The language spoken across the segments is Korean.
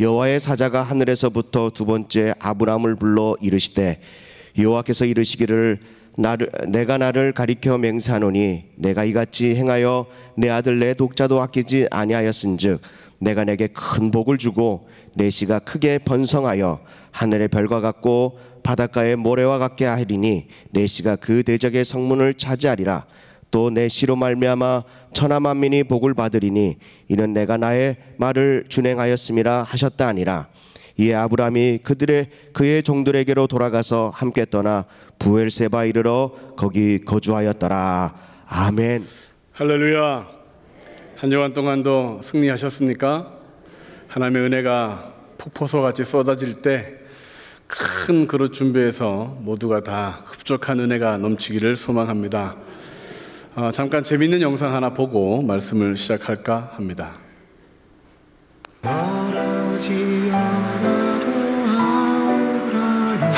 여호와의 사자가 하늘에서부터 두 번째 아브라함을 불러 이르시되 여호와께서 이르시기를 내가 나를 가리켜 맹세하노니 내가 이같이 행하여 내 아들 내 독자도 아끼지 아니하였은즉 내가 내게 큰 복을 주고 내 씨가 크게 번성하여 하늘의 별과 같고 바닷가의 모래와 같게 하리니 내 씨가 그 대적의 성문을 차지하리라. 또 내 씨로 말미암아 천하 만민이 복을 받으리니 이는 내가 나의 말을 준행하였음이라 하셨다 하니라. 이에 아브라함이 그의 종들에게로 돌아가서 함께 떠나 부엘세바 이르러 거기 거주하였더라. 아멘. 할렐루야. 한 주간 동안도 승리하셨습니까? 하나님의 은혜가 폭포수같이 쏟아질 때 큰 그릇 준비해서 모두가 다 흡족한 은혜가 넘치기를 소망합니다. 잠깐 재미있는 영상 하나 보고 말씀을 시작할까 합니다.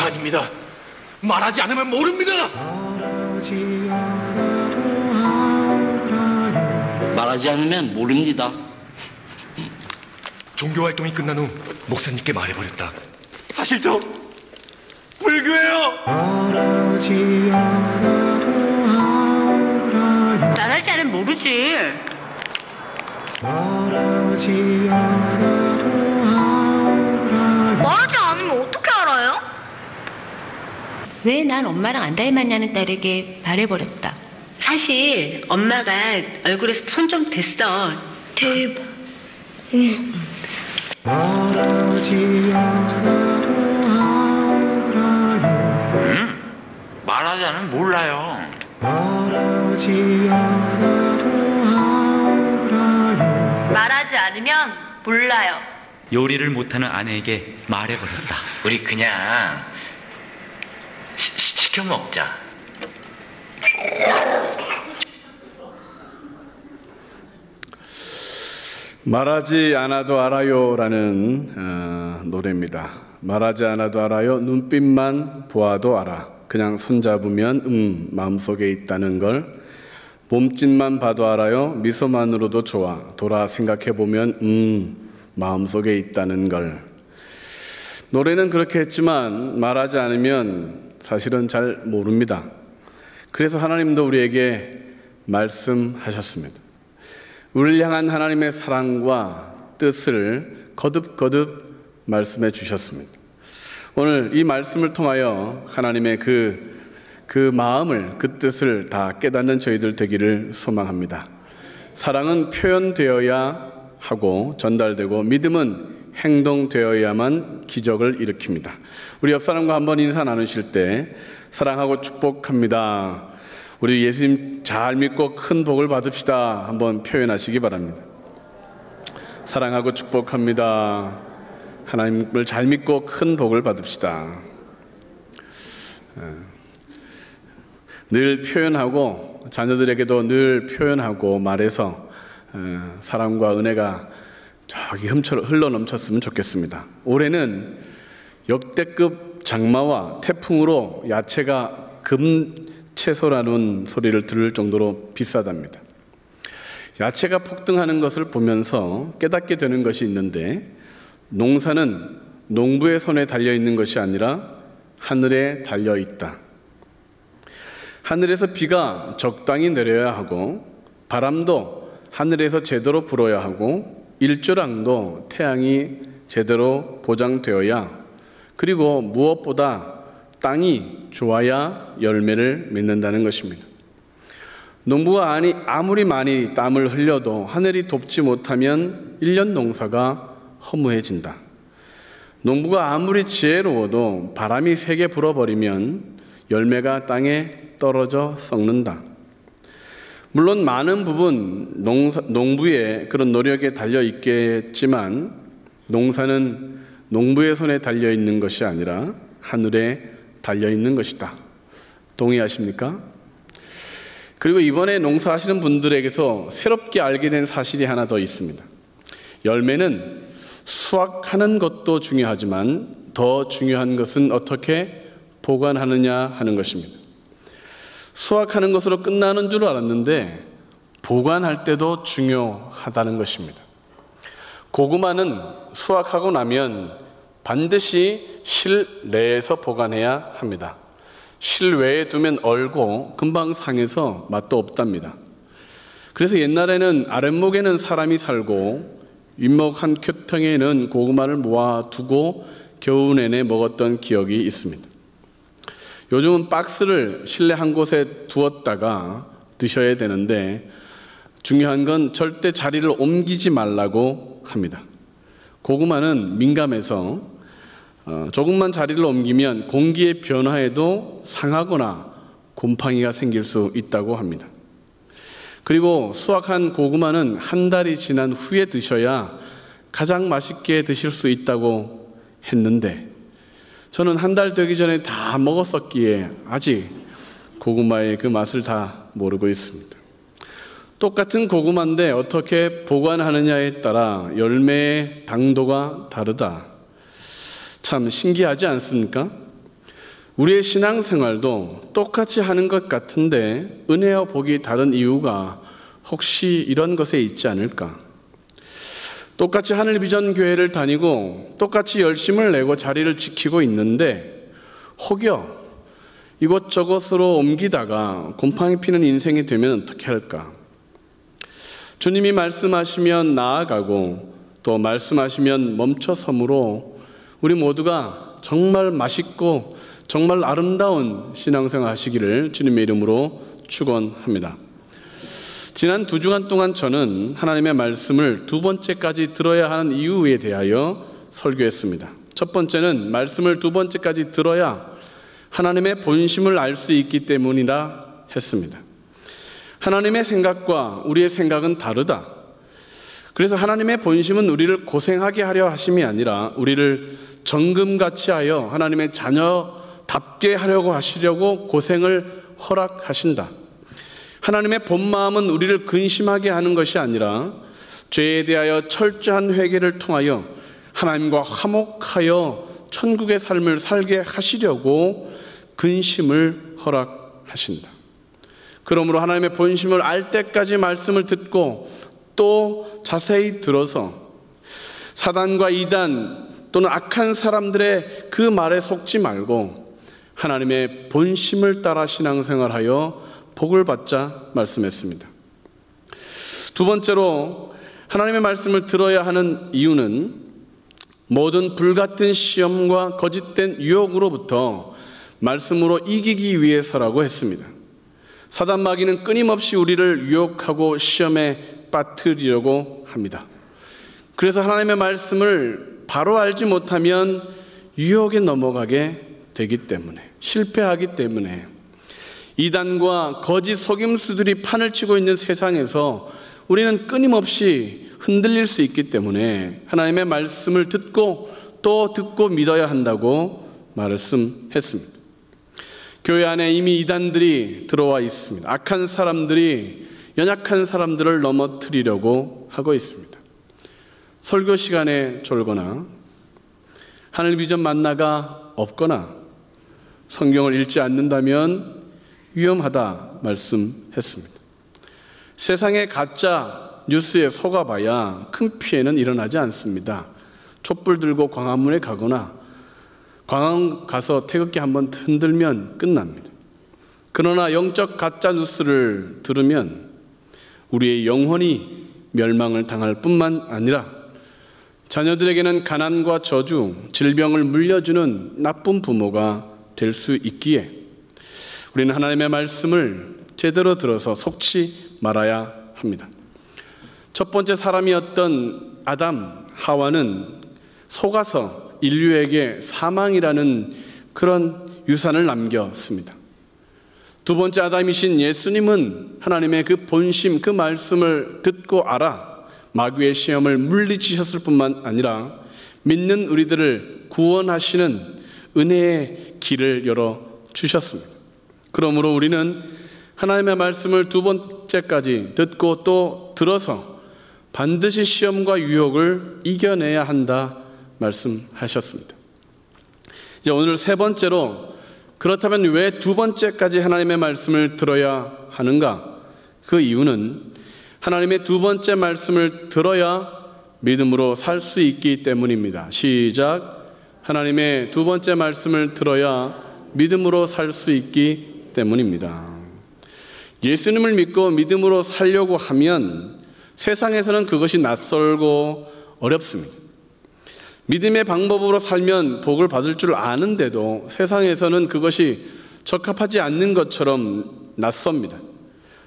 아닙니다. 말하지 않으면 모릅니다. 말하지 않으면 모릅니다. 종교활동이 끝난 후 목사님께 말해버렸다. 사실 저 불교예요. 말하지 않으면 모르지. 말하지 않으면 어떻게 알아요? 왜 난 엄마랑 안 닮았냐는 딸에게 말해버렸다. 사실 엄마가 얼굴에서 손 좀 댔어. 대박. 말하지 않으면 몰라요. 말하지 않으면 몰라요. 요리를 못하는 아내에게 말해버렸다. 우리 그냥 시켜 먹자. 말하지 않아도 알아요라는 노래입니다. 말하지 않아도 알아요. 눈빛만 보아도 알아. 그냥 손잡으면 마음속에 있다는 걸. 몸짓만 봐도 알아요. 미소만으로도 좋아. 돌아 생각해보면 마음속에 있다는 걸. 노래는 그렇게 했지만 말하지 않으면 사실은 잘 모릅니다. 그래서 하나님도 우리에게 말씀하셨습니다. 우리를 향한 하나님의 사랑과 뜻을 거듭거듭 말씀해 주셨습니다. 오늘 이 말씀을 통하여 하나님의 그 마음을, 그 뜻을 다 깨닫는 저희들 되기를 소망합니다. 사랑은 표현되어야 하고 전달되고 믿음은 행동되어야만 기적을 일으킵니다. 우리 옆 사람과 한번 인사 나누실 때 사랑하고 축복합니다. 우리 예수님 잘 믿고 큰 복을 받읍시다. 한번 표현하시기 바랍니다. 사랑하고 축복합니다. 하나님을 잘 믿고 큰 복을 받읍시다. 늘 표현하고 자녀들에게도 늘 표현하고 말해서 사랑과 은혜가 저기 흘러 넘쳤으면 좋겠습니다. 올해는 역대급 장마와 태풍으로 야채가 금채소라는 소리를 들을 정도로 비싸답니다. 야채가 폭등하는 것을 보면서 깨닫게 되는 것이 있는데, 농사는 농부의 손에 달려있는 것이 아니라 하늘에 달려있다. 하늘에서 비가 적당히 내려야 하고, 바람도 하늘에서 제대로 불어야 하고, 일조량도 태양이 제대로 보장되어야, 그리고 무엇보다 땅이 좋아야 열매를 맺는다는 것입니다. 농부가 아무리 많이 땀을 흘려도 하늘이 돕지 못하면 1년 농사가 허무해진다. 농부가 아무리 지혜로워도 바람이 세게 불어버리면 열매가 땅에 떨어져 썩는다. 물론 많은 부분 농부의 그런 노력에 달려 있겠지만 농사는 농부의 손에 달려 있는 것이 아니라 하늘에 달려 있는 것이다. 동의하십니까? 그리고 이번에 농사하시는 분들에게서 새롭게 알게 된 사실이 하나 더 있습니다. 열매는 수확하는 것도 중요하지만 더 중요한 것은 어떻게 보관하느냐 하는 것입니다. 수확하는 것으로 끝나는 줄 알았는데 보관할 때도 중요하다는 것입니다. 고구마는 수확하고 나면 반드시 실내에서 보관해야 합니다. 실외에 두면 얼고 금방 상해서 맛도 없답니다. 그래서 옛날에는 아랫목에는 사람이 살고 윗목 한 큐통에는 고구마를 모아두고 겨우 내내 먹었던 기억이 있습니다. 요즘은 박스를 실내 한 곳에 두었다가 드셔야 되는데 중요한 건 절대 자리를 옮기지 말라고 합니다. 고구마는 민감해서 조금만 자리를 옮기면 공기의 변화에도 상하거나 곰팡이가 생길 수 있다고 합니다. 그리고 수확한 고구마는 한 달이 지난 후에 드셔야 가장 맛있게 드실 수 있다고 했는데 저는 한 달 되기 전에 다 먹었었기에 아직 고구마의 그 맛을 다 모르고 있습니다. 똑같은 고구마인데 어떻게 보관하느냐에 따라 열매의 당도가 다르다. 참 신기하지 않습니까? 우리의 신앙생활도 똑같이 하는 것 같은데 은혜와 복이 다른 이유가 혹시 이런 것에 있지 않을까? 똑같이 하늘비전교회를 다니고 똑같이 열심을 내고 자리를 지키고 있는데 혹여 이곳저곳으로 옮기다가 곰팡이 피는 인생이 되면 어떻게 할까? 주님이 말씀하시면 나아가고 또 말씀하시면 멈춰섬으로 우리 모두가 정말 맛있고 정말 아름다운 신앙생활 하시기를 주님의 이름으로 축원합니다. 지난 2주간 동안 저는 하나님의 말씀을 2번째까지 들어야 하는 이유에 대하여 설교했습니다. 첫 번째는 말씀을 2번째까지 들어야 하나님의 본심을 알 수 있기 때문이라 했습니다. 하나님의 생각과 우리의 생각은 다르다. 그래서 하나님의 본심은 우리를 고생하게 하려 하심이 아니라 우리를 정금같이 하여 하나님의 자녀답게 하려고 하시려고 고생을 허락하신다. 하나님의 본 마음은 우리를 근심하게 하는 것이 아니라 죄에 대하여 철저한 회개를 통하여 하나님과 화목하여 천국의 삶을 살게 하시려고 근심을 허락하신다. 그러므로 하나님의 본심을 알 때까지 말씀을 듣고 또 자세히 들어서 사단과 이단 또는 악한 사람들의 그 말에 속지 말고 하나님의 본심을 따라 신앙생활하여 복을 받자 말씀했습니다. 두 번째로 하나님의 말씀을 들어야 하는 이유는 모든 불같은 시험과 거짓된 유혹으로부터 말씀으로 이기기 위해서라고 했습니다. 사단 마귀는 끊임없이 우리를 유혹하고 시험에 빠뜨리려고 합니다. 그래서 하나님의 말씀을 바로 알지 못하면 유혹에 넘어가게 되기 때문에, 실패하기 때문에 이단과 거짓 속임수들이 판을 치고 있는 세상에서 우리는 끊임없이 흔들릴 수 있기 때문에 하나님의 말씀을 듣고 또 듣고 믿어야 한다고 말씀했습니다. 교회 안에 이미 이단들이 들어와 있습니다. 악한 사람들이 연약한 사람들을 넘어뜨리려고 하고 있습니다. 설교 시간에 졸거나 하늘비전 만나가 없거나 성경을 읽지 않는다면 위험하다 말씀했습니다. 세상의 가짜 뉴스에 속아봐야 큰 피해는 일어나지 않습니다. 촛불 들고 광화문에 가거나 광화문 가서 태극기 한번 흔들면 끝납니다. 그러나 영적 가짜 뉴스를 들으면 우리의 영혼이 멸망을 당할 뿐만 아니라 자녀들에게는 가난과 저주, 질병을 물려주는 나쁜 부모가 될 수 있기에 우리는 하나님의 말씀을 제대로 들어서 속지 말아야 합니다. 첫 번째 사람이었던 아담, 하와는 속아서 인류에게 사망이라는 그런 유산을 남겼습니다. 두 번째 아담이신 예수님은 하나님의 그 본심, 그 말씀을 듣고 알아 마귀의 시험을 물리치셨을 뿐만 아니라 믿는 우리들을 구원하시는 은혜의 길을 열어주셨습니다. 그러므로 우리는 하나님의 말씀을 두 번째까지 듣고 또 들어서 반드시 시험과 유혹을 이겨내야 한다 말씀하셨습니다. 이제 오늘 세 번째로 그렇다면 왜 두 번째까지 하나님의 말씀을 들어야 하는가? 그 이유는 하나님의 두 번째 말씀을 들어야 믿음으로 살 수 있기 때문입니다. 시작. 하나님의 두 번째 말씀을 들어야 믿음으로 살 수 있기 때문입니다. 예수님을 믿고 믿음으로 살려고 하면 세상에서는 그것이 낯설고 어렵습니다. 믿음의 방법으로 살면 복을 받을 줄 아는데도 세상에서는 그것이 적합하지 않는 것처럼 낯섭니다.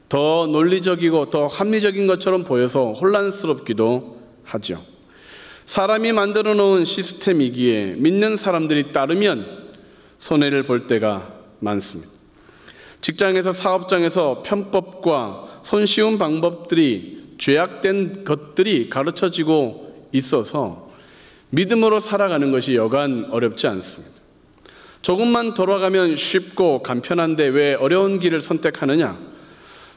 더 논리적이고 더 합리적인 것처럼 보여서 혼란스럽기도 하죠. 사람이 만들어 놓은 시스템이기에 믿는 사람들이 따르면 손해를 볼 때가 많습니다. 직장에서 사업장에서 편법과 손쉬운 방법들이 죄악된 것들이 가르쳐지고 있어서 믿음으로 살아가는 것이 여간 어렵지 않습니다. 조금만 돌아가면 쉽고 간편한데 왜 어려운 길을 선택하느냐?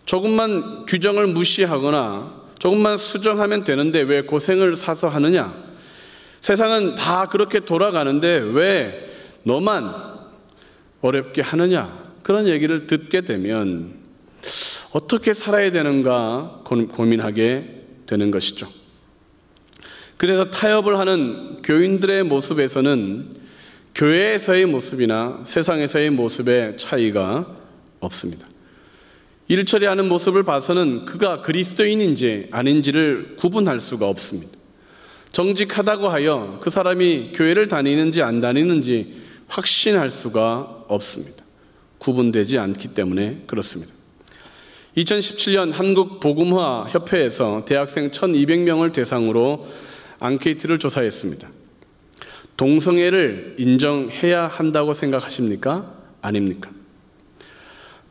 조금만 규정을 무시하거나 조금만 수정하면 되는데 왜 고생을 사서 하느냐? 세상은 다 그렇게 돌아가는데 왜 너만 어렵게 하느냐? 그런 얘기를 듣게 되면 어떻게 살아야 되는가 고민하게 되는 것이죠. 그래서 타협을 하는 교인들의 모습에서는 교회에서의 모습이나 세상에서의 모습의 차이가 없습니다. 일 처리하는 모습을 봐서는 그가 그리스도인인지 아닌지를 구분할 수가 없습니다. 정직하다고 하여 그 사람이 교회를 다니는지 안 다니는지 확신할 수가 없습니다. 구분되지 않기 때문에 그렇습니다. 2017년 한국복음화협회에서 대학생 1200명을 대상으로 앙케이트를 조사했습니다. 동성애를 인정해야 한다고 생각하십니까? 아닙니까?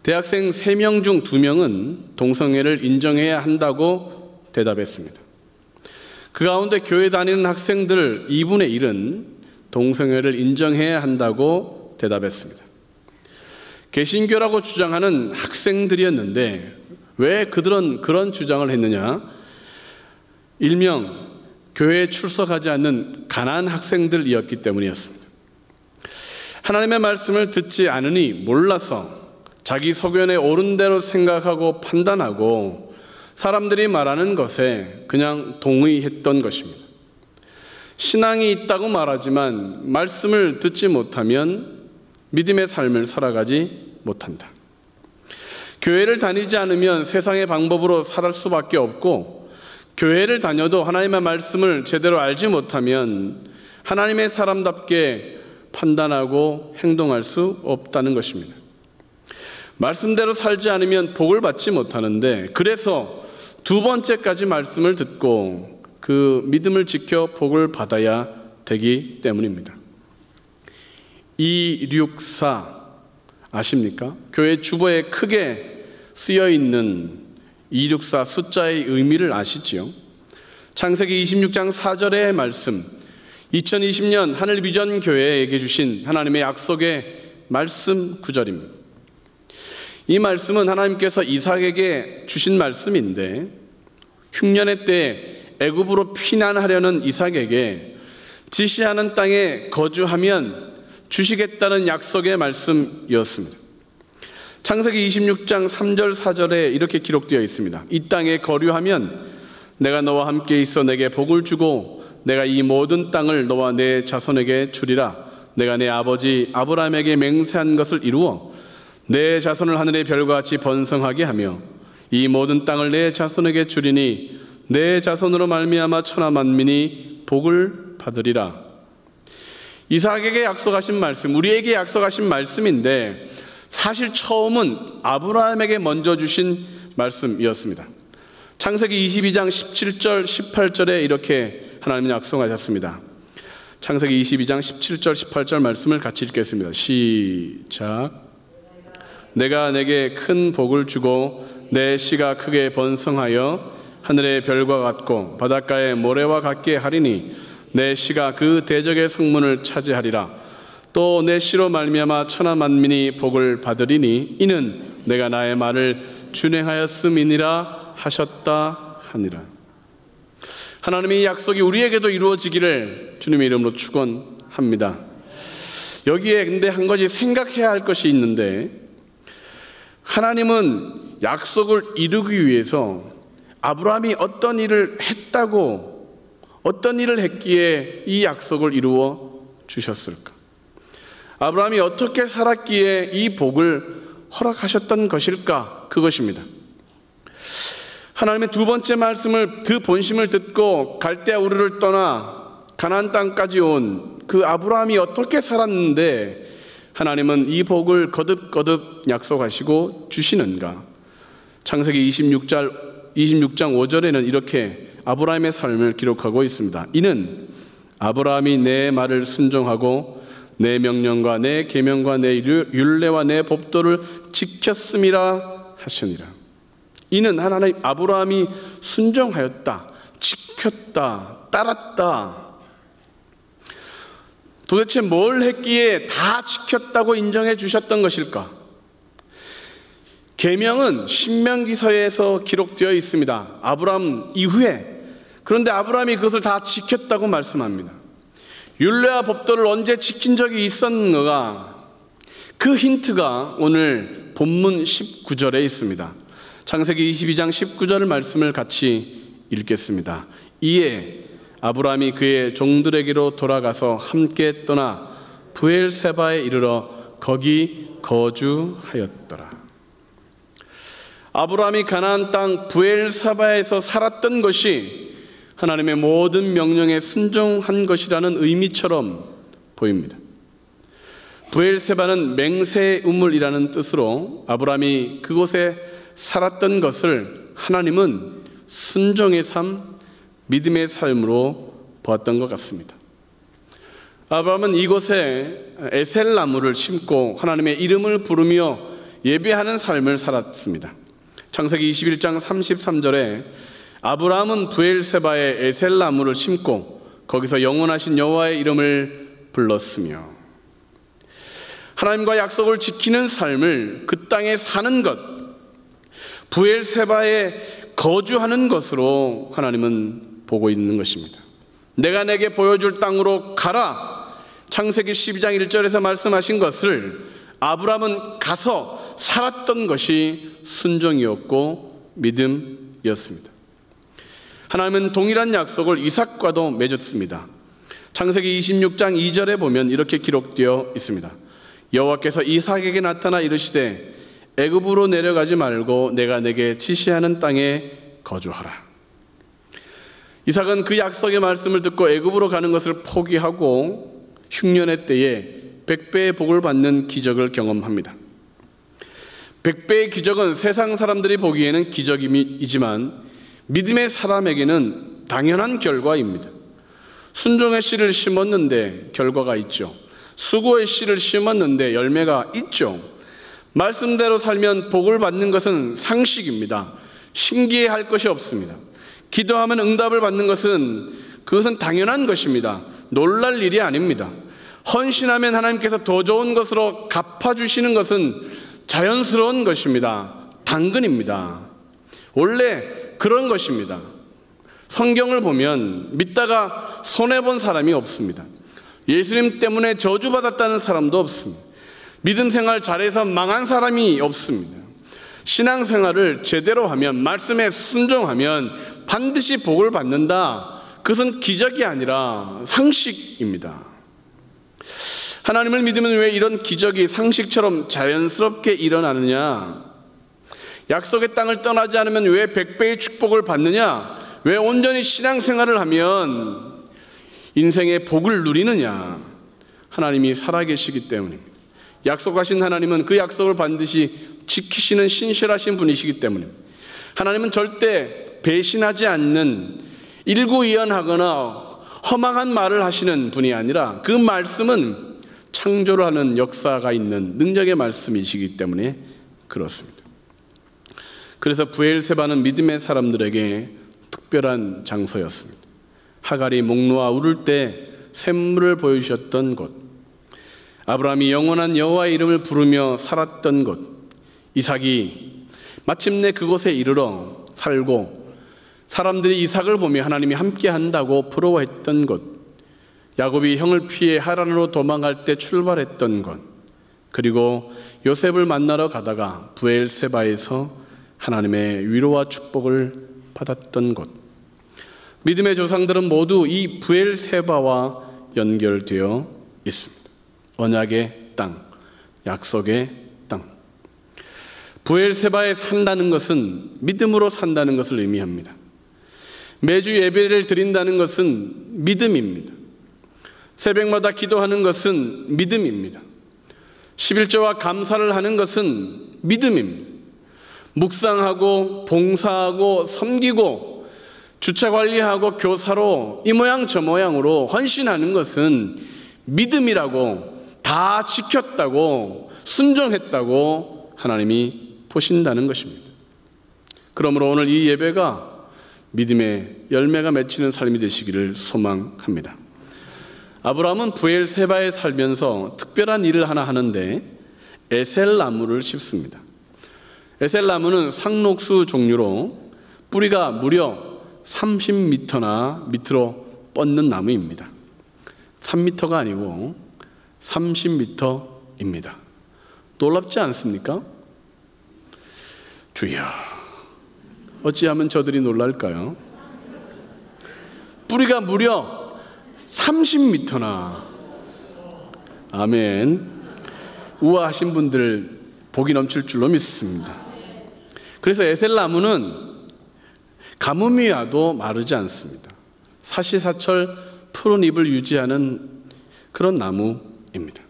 대학생 3명 중 2명은 동성애를 인정해야 한다고 대답했습니다. 그 가운데 교회 다니는 학생들 2분의 1은 동성애를 인정해야 한다고 대답했습니다. 개신교라고 주장하는 학생들이었는데 왜 그들은 그런 주장을 했느냐? 일명 교회에 출석하지 않는 가난한 학생들이었기 때문이었습니다. 하나님의 말씀을 듣지 않으니 몰라서 자기 소견에 옳은 대로 생각하고 판단하고 사람들이 말하는 것에 그냥 동의했던 것입니다. 신앙이 있다고 말하지만 말씀을 듣지 못하면 믿음의 삶을 살아가지 못한다. 교회를 다니지 않으면 세상의 방법으로 살 수밖에 없고 교회를 다녀도 하나님의 말씀을 제대로 알지 못하면 하나님의 사람답게 판단하고 행동할 수 없다는 것입니다. 말씀대로 살지 않으면 복을 받지 못하는데 그래서 두 번째까지 말씀을 듣고 그 믿음을 지켜 복을 받아야 되기 때문입니다. 264 아십니까? 교회 주보에 크게 쓰여 있는 264 숫자의 의미를 아시지요? 창세기 26장 4절의 말씀, 2020년 하늘비전 교회에게 주신 하나님의 약속의 말씀 구절입니다. 이 말씀은 하나님께서 이삭에게 주신 말씀인데 흉년의 때에 애굽으로 피난하려는 이삭에게 지시하는 땅에 거주하면 주시겠다는 약속의 말씀이었습니다. 창세기 26장 3절 4절에 이렇게 기록되어 있습니다. 이 땅에 거류하면 내가 너와 함께 있어 내게 복을 주고 내가 이 모든 땅을 너와 내 자손에게 주리라. 내가 내 아버지 아브라함에게 맹세한 것을 이루어 내 자손을 하늘의 별과 같이 번성하게 하며 이 모든 땅을 내 자손에게 주리니 내 자손으로 말미암아 천하 만민이 복을 받으리라. 이삭에게 약속하신 말씀, 우리에게 약속하신 말씀인데 사실 처음은 아브라함에게 먼저 주신 말씀이었습니다. 창세기 22장 17절 18절에 이렇게 하나님은 약속하셨습니다. 창세기 22장 17절 18절 말씀을 같이 읽겠습니다. 시작. 내가 내게 큰 복을 주고 내 씨가 크게 번성하여 하늘의 별과 같고 바닷가의 모래와 같게 하리니 내 씨가 그 대적의 성문을 차지하리라. 또 내 씨로 말미암아 천하 만민이 복을 받으리니 이는 내가 나의 말을 준행하였음이니라 하셨다 하니라. 하나님의 약속이 우리에게도 이루어지기를 주님의 이름으로 축원합니다. 여기에 근데 한 가지 생각해야 할 것이 있는데 하나님은 약속을 이루기 위해서 아브라함이 어떤 일을 했다고 어떤 일을 했기에 이 약속을 이루어 주셨을까? 아브라함이 어떻게 살았기에 이 복을 허락하셨던 것일까? 그것입니다. 하나님의 두 번째 말씀을, 그 본심을 듣고 갈대아 우르를 떠나 가나안 땅까지 온 그 아브라함이 어떻게 살았는데 하나님은 이 복을 거듭거듭 약속하시고 주시는가? 창세기 26장 5절에는 이렇게 아브라함의 삶을 기록하고 있습니다. 이는 아브라함이 내 말을 순종하고 내 명령과 내 계명과 내 율례와 내 법도를 지켰음이라 하시니라. 이는 하나님, 아브라함이 순종하였다, 지켰다, 따랐다. 도대체 뭘 했기에 다 지켰다고 인정해 주셨던 것일까? 계명은 신명기서에서 기록되어 있습니다. 아브라함 이후에. 그런데 아브라함이 그것을 다 지켰다고 말씀합니다. 율례와 법도를 언제 지킨 적이 있었는가? 그 힌트가 오늘 본문 19절에 있습니다. 창세기 22장 19절 말씀을 같이 읽겠습니다. 이에 아브라함이 그의 종들에게로 돌아가서 함께 떠나 브엘세바에 이르러 거기 거주하였더라. 아브라함이 가나안 땅 브엘세바에서 살았던 것이 하나님의 모든 명령에 순종한 것이라는 의미처럼 보입니다. 브엘세바는 맹세의 우물이라는 뜻으로 아브라함이 그곳에 살았던 것을 하나님은 순종의 삶, 믿음의 삶으로 보았던 것 같습니다. 아브라함은 이곳에 에셀나무를 심고 하나님의 이름을 부르며 예배하는 삶을 살았습니다. 창세기 21장 33절에 아브라함은 브엘세바에 에셀나무를 심고 거기서 영원하신 여호와의 이름을 불렀으며, 하나님과 약속을 지키는 삶을, 그 땅에 사는 것, 브엘세바에 거주하는 것으로 하나님은 보고 있는 것입니다. 내가 내게 보여줄 땅으로 가라, 창세기 12장 1절에서 말씀하신 것을 아브라함은 가서 살았던 것이 순종이었고 믿음이었습니다. 하나님은 동일한 약속을 이삭과도 맺었습니다. 창세기 26장 2절에 보면 이렇게 기록되어 있습니다. 여호와께서 이삭에게 나타나 이르시되 애굽으로 내려가지 말고 내가 내게 지시하는 땅에 거주하라. 이삭은 그 약속의 말씀을 듣고 애굽으로 가는 것을 포기하고 흉년의 때에 100배의 복을 받는 기적을 경험합니다. 100배의 기적은 세상 사람들이 보기에는 기적이지만 믿음의 사람에게는 당연한 결과입니다. 순종의 씨를 심었는데 결과가 있죠. 수고의 씨를 심었는데 열매가 있죠. 말씀대로 살면 복을 받는 것은 상식입니다. 신기해할 것이 없습니다. 기도하면 응답을 받는 것은, 그것은 당연한 것입니다. 놀랄 일이 아닙니다. 헌신하면 하나님께서 더 좋은 것으로 갚아주시는 것은 자연스러운 것입니다. 당근입니다. 원래 그런 것입니다. 성경을 보면 믿다가 손해본 사람이 없습니다. 예수님 때문에 저주받았다는 사람도 없습니다. 믿음 생활 잘해서 망한 사람이 없습니다. 신앙생활을 제대로 하면, 말씀에 순종하면 반드시 복을 받는다. 그것은 기적이 아니라 상식입니다. 하나님을 믿으면 왜 이런 기적이 상식처럼 자연스럽게 일어나느냐? 약속의 땅을 떠나지 않으면 왜 100배의 축복을 받느냐? 왜 온전히 신앙생활을 하면 인생의 복을 누리느냐? 하나님이 살아계시기 때문입니다. 약속하신 하나님은 그 약속을 반드시 지키시는 신실하신 분이시기 때문입니다. 하나님은 절대 배신하지 않는, 일구이연하거나 허망한 말을 하시는 분이 아니라 그 말씀은 창조를 하는 역사가 있는 능력의 말씀이시기 때문에 그렇습니다. 그래서 브엘세바는 믿음의 사람들에게 특별한 장소였습니다. 하갈이 목 놓아 울을 때 샘물을 보여주셨던 곳, 아브라함이 영원한 여호와의 이름을 부르며 살았던 곳, 이삭이 마침내 그곳에 이르러 살고 사람들이 이삭을 보며 하나님이 함께 한다고 부러워했던 곳, 야곱이 형을 피해 하란으로 도망갈 때 출발했던 곳, 그리고 요셉을 만나러 가다가 브엘세바에서 하나님의 위로와 축복을 받았던 곳, 믿음의 조상들은 모두 이 브엘세바와 연결되어 있습니다. 언약의 땅, 약속의 땅. 브엘세바에 산다는 것은 믿음으로 산다는 것을 의미합니다. 매주 예배를 드린다는 것은 믿음입니다. 새벽마다 기도하는 것은 믿음입니다. 11조와 감사를 하는 것은 믿음입니다. 묵상하고 봉사하고 섬기고 주차관리하고 교사로 이 모양 저 모양으로 헌신하는 것은 믿음이라고, 다 지켰다고, 순종했다고 하나님이 보신다는 것입니다. 그러므로 오늘 이 예배가 믿음의 열매가 맺히는 삶이 되시기를 소망합니다. 아브라함은 브엘세바에 살면서 특별한 일을 하나 하는데 에셀나무를 심습니다. 에셀나무는 상록수 종류로 뿌리가 무려 30m나 밑으로 뻗는 나무입니다. 3m가 아니고 30m입니다. 놀랍지 않습니까? 주여, 어찌하면 저들이 놀랄까요? 뿌리가 무려 30m나. 아멘. 우아하신 분들 복이 넘칠 줄로 믿습니다. 그래서 에셀나무는 가뭄이 와도 마르지 않습니다. 사시사철 푸른 잎을 유지하는 그런 나무입니다.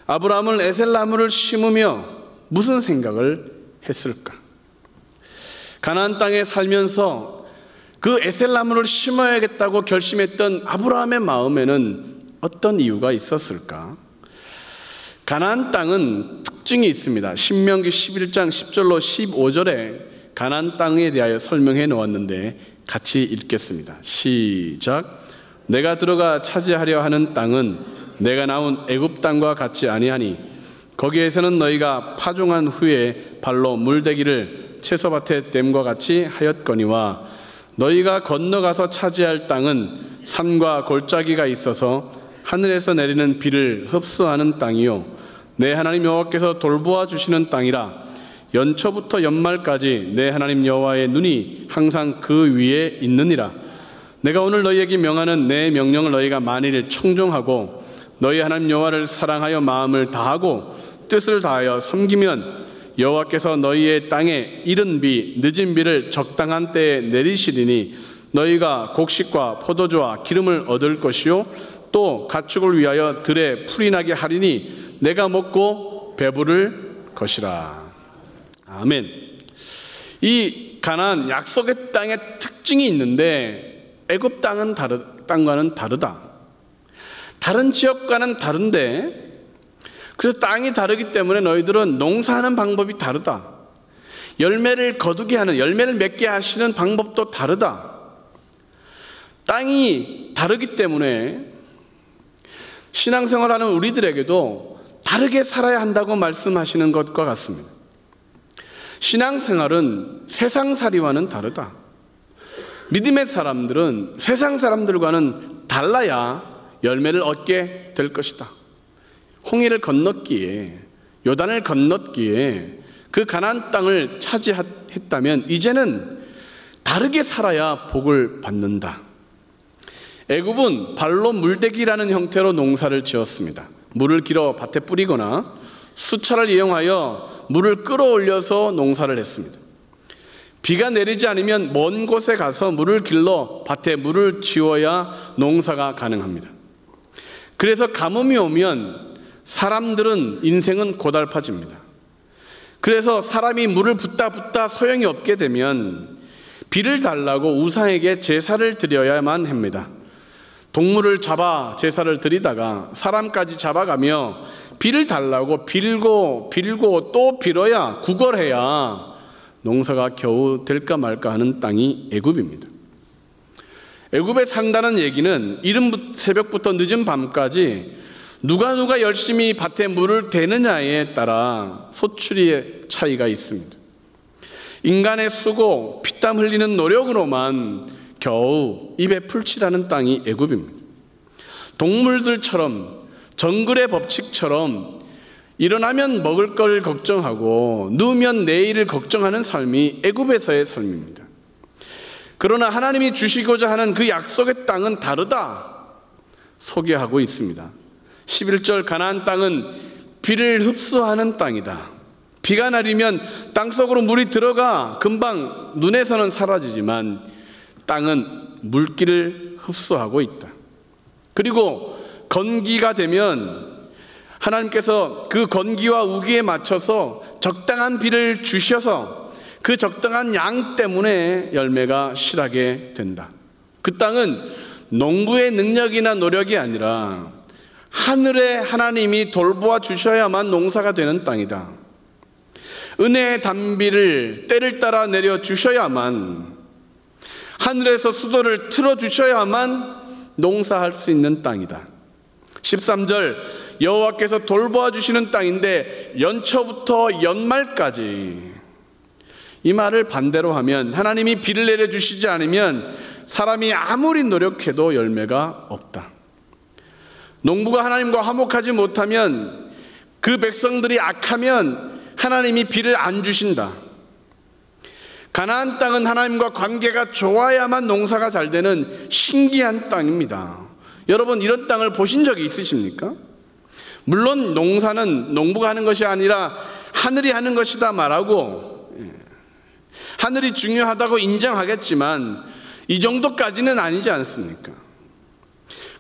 아브라함은 에셀나무를 심으며 무슨 생각을 했을까? 가나안 땅에 살면서 그 에셀나무를 심어야겠다고 결심했던 아브라함의 마음에는 어떤 이유가 있었을까? 가나안 땅은 특징이 있습니다. 신명기 11장 10절로 15절에 가나안 땅에 대하여 설명해 놓았는데 같이 읽겠습니다. 시작. 내가 들어가 차지하려 하는 땅은 내가 나온 애굽 땅과 같지 아니하니 거기에서는 너희가 파종한 후에 발로 물대기를 채소밭에 댐과 같이 하였거니와 너희가 건너가서 차지할 땅은 산과 골짜기가 있어서 하늘에서 내리는 비를 흡수하는 땅이요 내 하나님 여호와께서 돌보아 주시는 땅이라. 연초부터 연말까지 내 하나님 여호와의 눈이 항상 그 위에 있느니라. 내가 오늘 너희에게 명하는 내 명령을 너희가 만일 청종하고 너희 하나님 여호와를 사랑하여 마음을 다하고 뜻을 다하여 섬기면 여호와께서 너희의 땅에 이른 비 늦은 비를 적당한 때에 내리시리니 너희가 곡식과 포도주와 기름을 얻을 것이요 또 가축을 위하여 들에 풀이 나게 하리니 내가 먹고 배부를 것이라. 아멘. 이 가나안 약속의 땅의 특징이 있는데 애굽 땅과는 다르다. 다른 지역과는 다른데 그래서 땅이 다르기 때문에 너희들은 농사하는 방법이 다르다. 열매를 거두게 하는, 열매를 맺게 하시는 방법도 다르다. 땅이 다르기 때문에 신앙생활하는 우리들에게도 다르게 살아야 한다고 말씀하시는 것과 같습니다. 신앙생활은 세상살이와는 다르다. 믿음의 사람들은 세상 사람들과는 달라야 열매를 얻게 될 것이다. 홍해를 건넜기에, 요단을 건넜기에 그 가나안 땅을 차지했다면 이제는 다르게 살아야 복을 받는다. 애굽은 발로 물대기라는 형태로 농사를 지었습니다. 물을 길어 밭에 뿌리거나 수차를 이용하여 물을 끌어올려서 농사를 했습니다. 비가 내리지 않으면 먼 곳에 가서 물을 길러 밭에 물을 지어야 농사가 가능합니다. 그래서 가뭄이 오면 사람들은 인생은 고달파집니다. 그래서 사람이 물을 붓다 소용이 없게 되면 비를 달라고 우상에게 제사를 드려야만 합니다. 동물을 잡아 제사를 드리다가 사람까지 잡아가며 비를 달라고 빌고 또 빌어야 구걸해야 농사가 겨우 될까 말까 하는 땅이 애굽입니다. 애굽에 산다는 얘기는 이른 새벽부터 늦은 밤까지 누가 열심히 밭에 물을 대느냐에 따라 소출의 차이가 있습니다. 인간의 수고, 피땀 흘리는 노력으로만 겨우 입에 풀칠하는 땅이 애굽입니다. 동물들처럼 정글의 법칙처럼 일어나면 먹을 걸 걱정하고 누우면 내일을 걱정하는 삶이 애굽에서의 삶입니다. 그러나 하나님이 주시고자 하는 그 약속의 땅은 다르다 소개하고 있습니다. 11절 가나안 땅은 비를 흡수하는 땅이다. 비가 내리면 땅속으로 물이 들어가 금방 눈에서는 사라지지만 땅은 물기를 흡수하고 있다. 그리고 건기가 되면 하나님께서 그 건기와 우기에 맞춰서 적당한 비를 주셔서 그 적당한 양 때문에 열매가 실하게 된다. 그 땅은 농부의 능력이나 노력이 아니라 하늘의 하나님이 돌보아 주셔야만 농사가 되는 땅이다. 은혜의 단비를 때를 따라 내려 주셔야만, 하늘에서 수도를 틀어 주셔야만 농사할 수 있는 땅이다. 13절 여호와께서 돌보아 주시는 땅인데 연초부터 연말까지, 이 말을 반대로 하면 하나님이 비를 내려주시지 않으면 사람이 아무리 노력해도 열매가 없다. 농부가 하나님과 화목하지 못하면, 그 백성들이 악하면 하나님이 비를 안 주신다. 가나안 땅은 하나님과 관계가 좋아야만 농사가 잘 되는 신기한 땅입니다. 여러분, 이런 땅을 보신 적이 있으십니까? 물론 농사는 농부가 하는 것이 아니라 하늘이 하는 것이다 말하고, 하늘이 중요하다고 인정하겠지만 이 정도까지는 아니지 않습니까?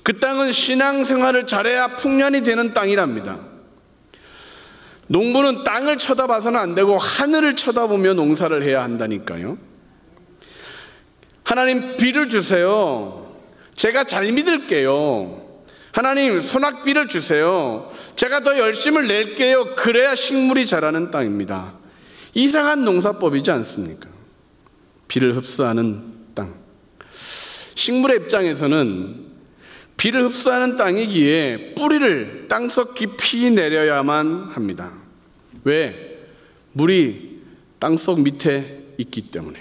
그 땅은 신앙생활을 잘해야 풍년이 되는 땅이랍니다. 농부는 땅을 쳐다봐서는 안 되고 하늘을 쳐다보며 농사를 해야 한다니까요. 하나님 비를 주세요. 제가 잘 믿을게요. 하나님 소낙비를 주세요. 제가 더 열심을 낼게요. 그래야 식물이 자라는 땅입니다. 이상한 농사법이지 않습니까? 비를 흡수하는 땅. 식물의 입장에서는 비를 흡수하는 땅이기에 뿌리를 땅속 깊이 내려야만 합니다. 왜? 물이 땅속 밑에 있기 때문에.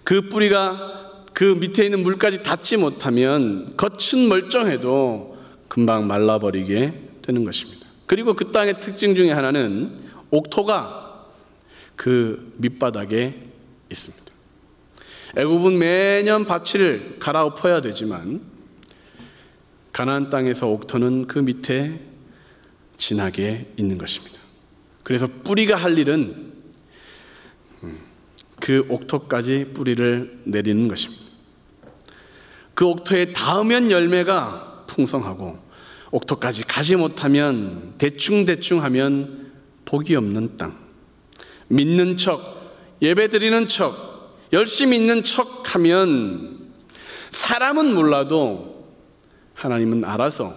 그 뿌리가 그 밑에 있는 물까지 닿지 못하면 겉은 멀쩡해도 금방 말라버리게 되는 것입니다. 그리고 그 땅의 특징 중에 하나는 옥토가 그 밑바닥에 있습니다. 애굽은 매년 밭을 갈아엎어야 되지만 가나안 땅에서 옥토는 그 밑에 진하게 있는 것입니다. 그래서 뿌리가 할 일은 그 옥토까지 뿌리를 내리는 것입니다. 그 옥토에 닿으면 열매가 풍성하고, 옥토까지 가지 못하면 대충대충 하면 복이 없는 땅. 믿는 척, 예배 드리는 척, 열심히 있는 척 하면 사람은 몰라도 하나님은 알아서,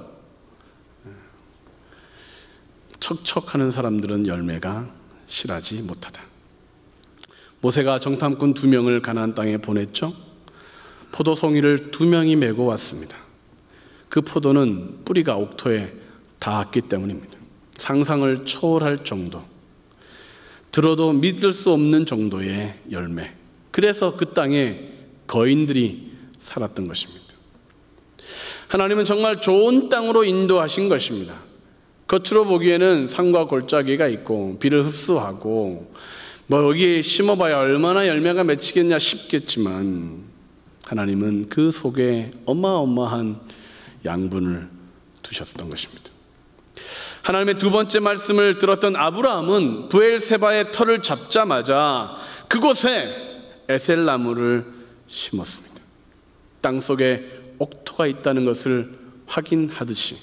척척하는 사람들은 열매가 실하지 못하다. 모세가 정탐꾼 2명을 가나안 땅에 보냈죠. 포도송이를 2명이 메고 왔습니다. 그 포도는 뿌리가 옥토에 닿았기 때문입니다. 상상을 초월할 정도, 들어도 믿을 수 없는 정도의 열매. 그래서 그 땅에 거인들이 살았던 것입니다. 하나님은 정말 좋은 땅으로 인도하신 것입니다. 겉으로 보기에는 산과 골짜기가 있고 비를 흡수하고 여기에 심어봐야 얼마나 열매가 맺히겠냐 싶겠지만, 하나님은 그 속에 어마어마한 양분을 두셨던 것입니다. 하나님의 두 번째 말씀을 들었던 아브라함은 브엘세바의 터를 잡자마자 그곳에 에셀나무를 심었습니다. 땅속에 옥토가 있다는 것을 확인하듯이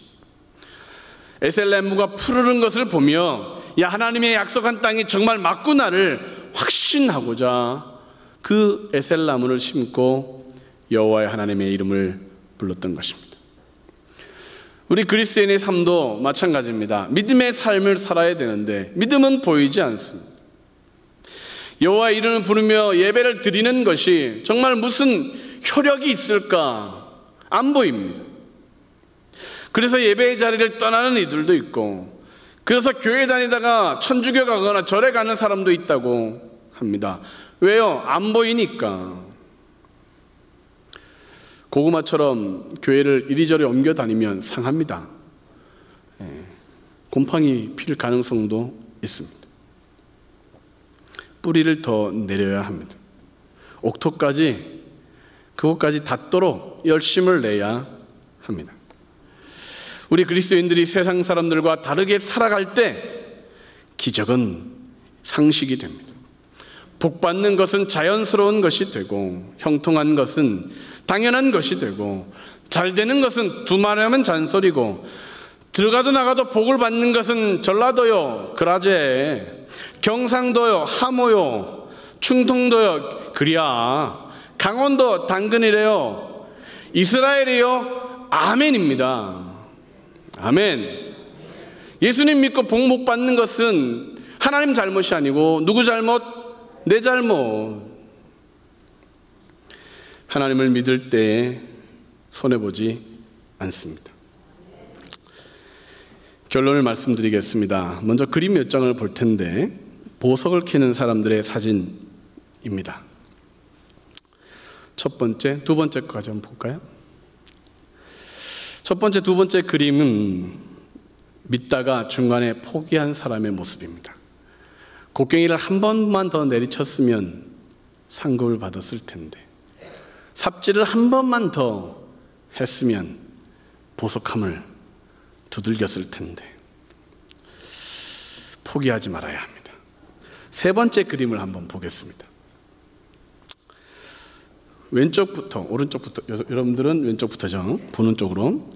에셀나무가 푸르른 것을 보며, 야, 하나님의 약속한 땅이 정말 맞구나를 확신하고자 그 에셀나무를 심고 여호와의 하나님의 이름을 불렀던 것입니다. 우리 그리스도인의 삶도 마찬가지입니다. 믿음의 삶을 살아야 되는데 믿음은 보이지 않습니다. 여호와의 이름을 부르며 예배를 드리는 것이 정말 무슨 효력이 있을까? 안 보입니다. 그래서 예배의 자리를 떠나는 이들도 있고, 그래서 교회 다니다가 천주교 가거나 절에 가는 사람도 있다고 합니다. 왜요? 안 보이니까. 고구마처럼 교회를 이리저리 옮겨 다니면 상합니다. 곰팡이 필 가능성도 있습니다. 뿌리를 더 내려야 합니다. 옥토까지 그것까지 닿도록 열심을 내야 합니다. 우리 그리스도인들이 세상 사람들과 다르게 살아갈 때 기적은 상식이 됩니다. 복받는 것은 자연스러운 것이 되고, 형통한 것은 당연한 것이 되고, 잘 되는 것은 두말하면 잔소리고, 들어가도 나가도 복을 받는 것은 전라도요 그라제, 경상도요 하모요, 충청도요 그리야, 강원도 당근이래요, 이스라엘이요 아멘입니다. 아멘. 예수님 믿고 복 못 받는 것은 하나님 잘못이 아니고 누구 잘못? 내 잘못. 하나님을 믿을 때 손해보지 않습니다. 결론을 말씀드리겠습니다. 먼저 그림 몇 장을 볼 텐데, 보석을 캐는 사람들의 사진입니다. 첫 번째, 두 번째 거까지 한번 볼까요? 첫 번째, 두 번째 그림은 믿다가 중간에 포기한 사람의 모습입니다. 곡괭이를 한 번만 더 내리쳤으면 상급을 받았을 텐데, 삽질을 한 번만 더 했으면 보석함을 두들겼을 텐데, 포기하지 말아야 합니다. 세 번째 그림을 한번 보겠습니다. 왼쪽부터 오른쪽부터, 여러분들은 왼쪽부터죠. 보는 쪽으로.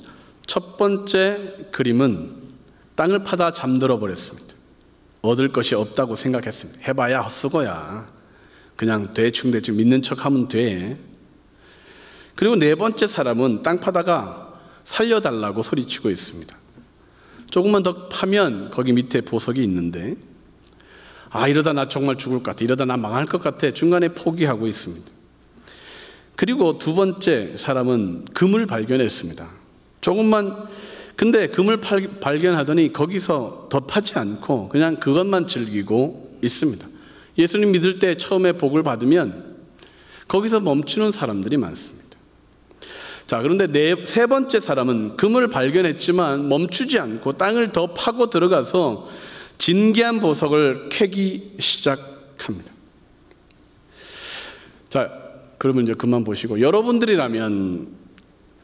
첫 번째 그림은 땅을 파다 잠들어 버렸습니다. 얻을 것이 없다고 생각했습니다. 해봐야 헛수고야. 그냥 대충 믿는 척하면 돼. 그리고 네 번째 사람은 땅 파다가 살려달라고 소리치고 있습니다. 조금만 더 파면 거기 밑에 보석이 있는데, 이러다 나 정말 죽을 것 같아, 이러다 나 망할 것 같아, 중간에 포기하고 있습니다. 그리고 두 번째 사람은 금을 발견했습니다. 근데 금을 발견하더니 거기서 더 파지 않고 그냥 그것만 즐기고 있습니다. 예수님 믿을 때 처음에 복을 받으면 거기서 멈추는 사람들이 많습니다. 자, 그런데 세 번째 사람은 금을 발견했지만 멈추지 않고 땅을 더 파고 들어가서 진귀한 보석을 캐기 시작합니다. 자, 그러면 이제 그만 보시고, 여러분들이라면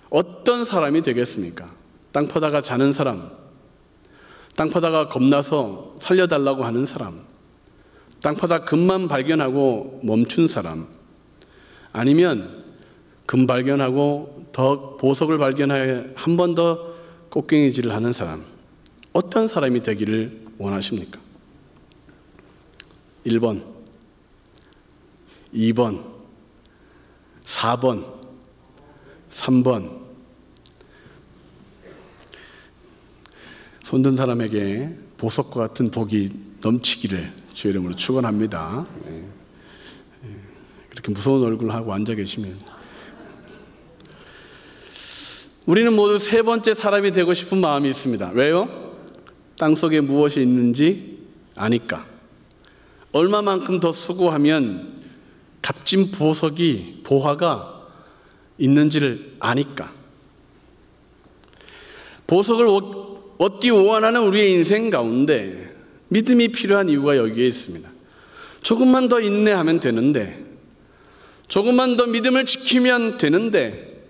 어떤 사람이 되겠습니까? 땅 파다가 자는 사람, 땅 파다가 겁나서 살려달라고 하는 사람, 땅 파다 금만 발견하고 멈춘 사람, 아니면 금 발견하고 더 보석을 발견하여 한 번 더 꽃갱이질을 하는 사람, 어떤 사람이 되기를 원하십니까? 1번, 2번, 4번, 3번. 손든 사람에게 보석과 같은 복이 넘치기를 주의 이름으로 축원합니다. 그렇게 무서운 얼굴을 하고 앉아 계시면, 우리는 모두 세 번째 사람이 되고 싶은 마음이 있습니다. 왜요? 땅속에 무엇이 있는지 아니까. 얼마만큼 더 수고하면 값진 보석이, 보화가 있는지를 아니까. 보석을 얻기 원하는 우리의 인생 가운데 믿음이 필요한 이유가 여기에 있습니다. 조금만 더 인내하면 되는데, 조금만 더 믿음을 지키면 되는데,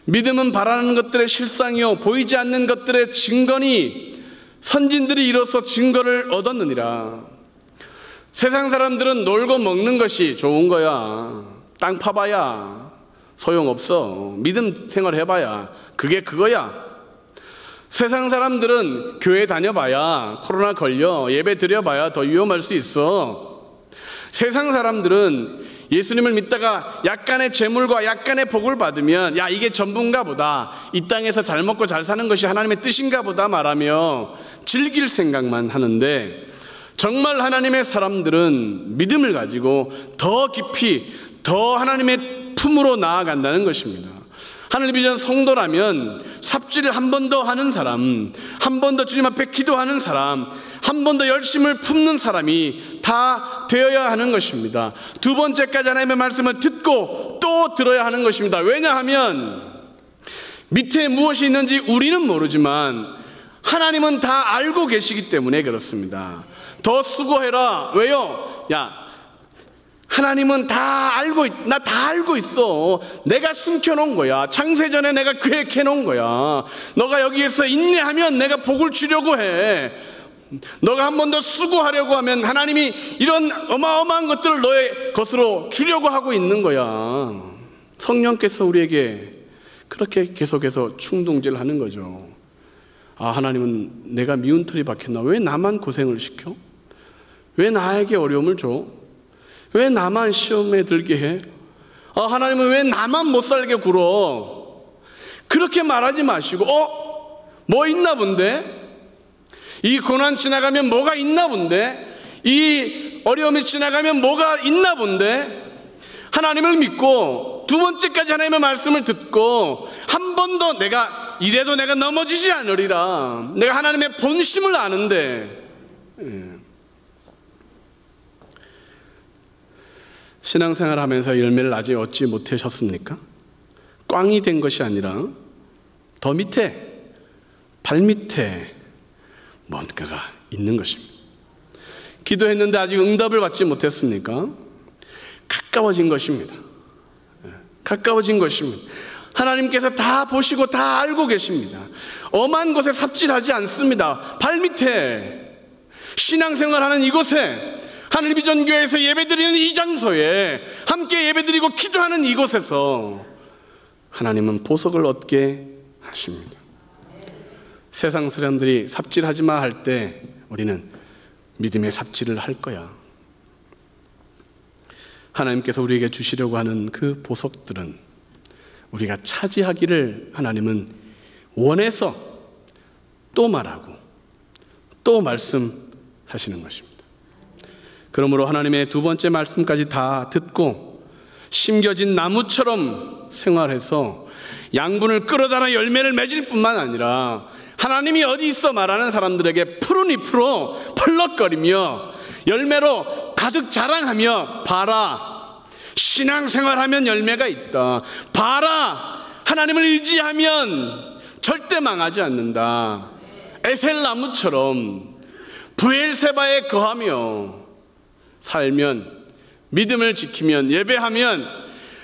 믿음은 바라는 것들의 실상이요 보이지 않는 것들의 증거니 선진들이 이로써 증거를 얻었느니라. 세상 사람들은 놀고 먹는 것이 좋은 거야. 땅 파봐야 소용없어. 믿음 생활 해봐야 그게 그거야. 세상 사람들은 교회 다녀봐야 코로나 걸려, 예배 드려봐야 더 위험할 수 있어. 세상 사람들은 예수님을 믿다가 약간의 재물과 약간의 복을 받으면 야, 이게 전부인가 보다, 이 땅에서 잘 먹고 잘 사는 것이 하나님의 뜻인가 보다 말하며 즐길 생각만 하는데, 정말 하나님의 사람들은 믿음을 가지고 더 깊이 더 하나님의 품으로 나아간다는 것입니다. 하늘 비전 성도라면 삽질을 한 번 더 하는 사람, 한 번 더 주님 앞에 기도하는 사람, 한 번 더 열심을 품는 사람이 다 되어야 하는 것입니다. 두 번째까지 하나님의 말씀을 듣고 또 들어야 하는 것입니다. 왜냐하면 밑에 무엇이 있는지 우리는 모르지만 하나님은 다 알고 계시기 때문에 그렇습니다. 더 수고해라. 왜요? 야, 하나님은 나 다 알고 있어. 내가 숨겨놓은 거야. 창세전에 내가 계획해놓은 거야. 너가 여기에서 인내하면 내가 복을 주려고 해. 너가 한 번 더 수고하려고 하면 하나님이 이런 어마어마한 것들을 너의 것으로 주려고 하고 있는 거야. 성령께서 우리에게 그렇게 계속해서 충동질을 하는 거죠. 아, 하나님은 내가 미운 털이 박혔나? 왜 나만 고생을 시켜? 왜 나에게 어려움을 줘? 왜 나만 시험에 들게 해? 아, 하나님은 왜 나만 못 살게 굴어? 그렇게 말하지 마시고, 뭐 있나 본데? 이 고난 지나가면 뭐가 있나 본데? 이 어려움이 지나가면 뭐가 있나 본데? 하나님을 믿고 두 번째까지 하나님의 말씀을 듣고 한 번 더 이래도 내가 넘어지지 않으리라. 내가 하나님의 본심을 아는데. 신앙생활 하면서 열매를 아직 얻지 못하셨습니까? 꽝이 된 것이 아니라 더 밑에, 발밑에 뭔가가 있는 것입니다. 기도했는데 아직 응답을 받지 못했습니까? 가까워진 것입니다. 가까워진 것입니다. 하나님께서 다 보시고 다 알고 계십니다. 엄한 곳에 삽질하지 않습니다. 발밑에, 신앙생활하는 이곳에, 하늘비전교회에서 예배드리는 이 장소에, 함께 예배드리고 기도하는 이곳에서 하나님은 보석을 얻게 하십니다. 세상 사람들이 삽질하지 마 할 때 우리는 믿음의 삽질을 할 거야. 하나님께서 우리에게 주시려고 하는 그 보석들은 우리가 차지하기를 하나님은 원해서 또 말하고 또 말씀하시는 것입니다. 그러므로 하나님의 두 번째 말씀까지 다 듣고 심겨진 나무처럼 생활해서 양분을 끌어다가 열매를 맺을 뿐만 아니라 하나님이 어디 있어 말하는 사람들에게 푸른 잎으로 펄럭거리며 열매로 가득 자랑하며, 봐라, 신앙생활하면 열매가 있다. 봐라, 하나님을 의지하면 절대 망하지 않는다. 에셀나무처럼 브엘세바에 거하며 살면, 믿음을 지키면, 예배하면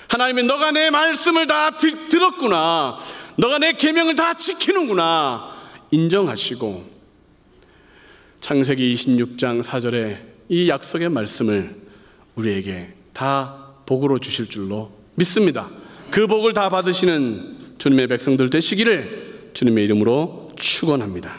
하나님이 너가 내 말씀을 다 들었구나, 너가 내 계명을 다 지키는구나 인정하시고 창세기 26장 4절에 이 약속의 말씀을 우리에게 다 복으로 주실 줄로 믿습니다. 그 복을 다 받으시는 주님의 백성들 되시기를 주님의 이름으로 축원합니다.